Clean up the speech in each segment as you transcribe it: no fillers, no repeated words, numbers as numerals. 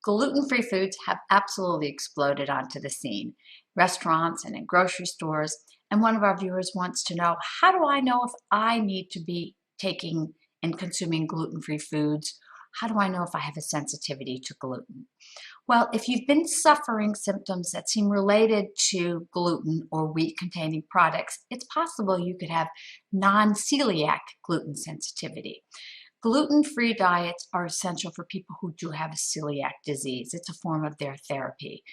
Gluten-free foods have absolutely exploded onto the scene, restaurants and in grocery stores. And one of our viewers wants to know, how do I know if I need to be taking and consuming gluten-free foods? How do I know if I have a sensitivity to gluten? Well, if you've been suffering symptoms that seem related to gluten or wheat-containing products, it's possible you could have non-celiac gluten sensitivity. Gluten-free diets are essential for people who do have a celiac disease. It's a form of their therapy.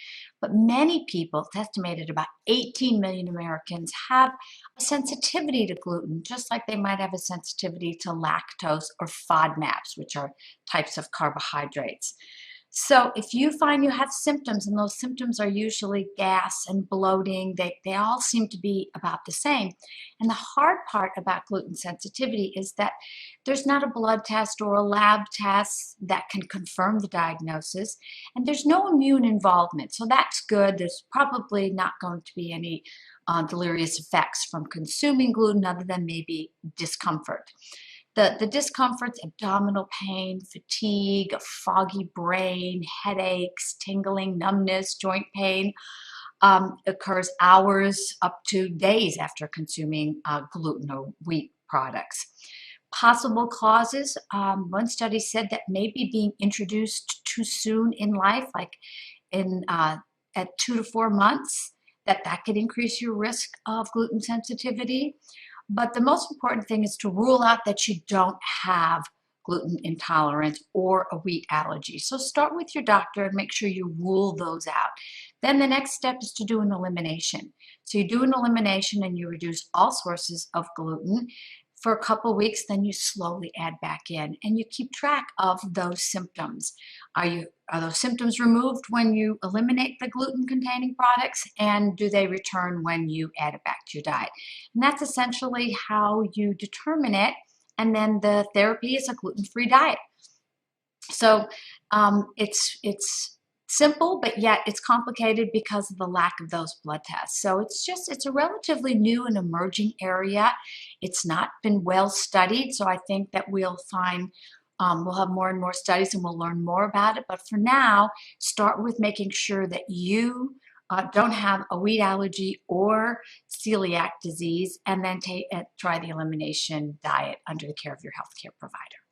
But many people, it's estimated about 18 million Americans, have a sensitivity to gluten, just like they might have a sensitivity to lactose or FODMAPs, which are types of carbohydrates. So if you find you have symptoms, and those symptoms are usually gas and bloating, they all seem to be about the same. And the hard part about gluten sensitivity is that there's not a blood test or a lab test that can confirm the diagnosis, and there's no immune involvement. So that's good. There's probably not going to be any delirious effects from consuming gluten other than maybe discomfort. The discomforts, abdominal pain, fatigue, a foggy brain, headaches, tingling, numbness, joint pain, occurs hours up to days after consuming gluten or wheat products. Possible causes, one study said that maybe being introduced too soon in life, like at 2 to 4 months, that could increase your risk of gluten sensitivity. But the most important thing is to rule out that you don't have gluten intolerance or a wheat allergy. So start with your doctor and make sure you rule those out. Then the next step is to do an elimination. So you do an elimination and you reduce all sources of gluten for a couple of weeks, then you slowly add back in and you keep track of those symptoms. Are those symptoms removed when you eliminate the gluten-containing products, and do they return when you add it back to your diet? And that's essentially how you determine it. And then the therapy is a gluten-free diet. So it's simple, but yet it's complicated because of the lack of those blood tests. So it's a relatively new and emerging area. It's not been well studied, so I think that we'll find we'll have more and more studies and we'll learn more about it. But for now, start with making sure that you don't have a wheat allergy or celiac disease, and then try the elimination diet under the care of your healthcare provider.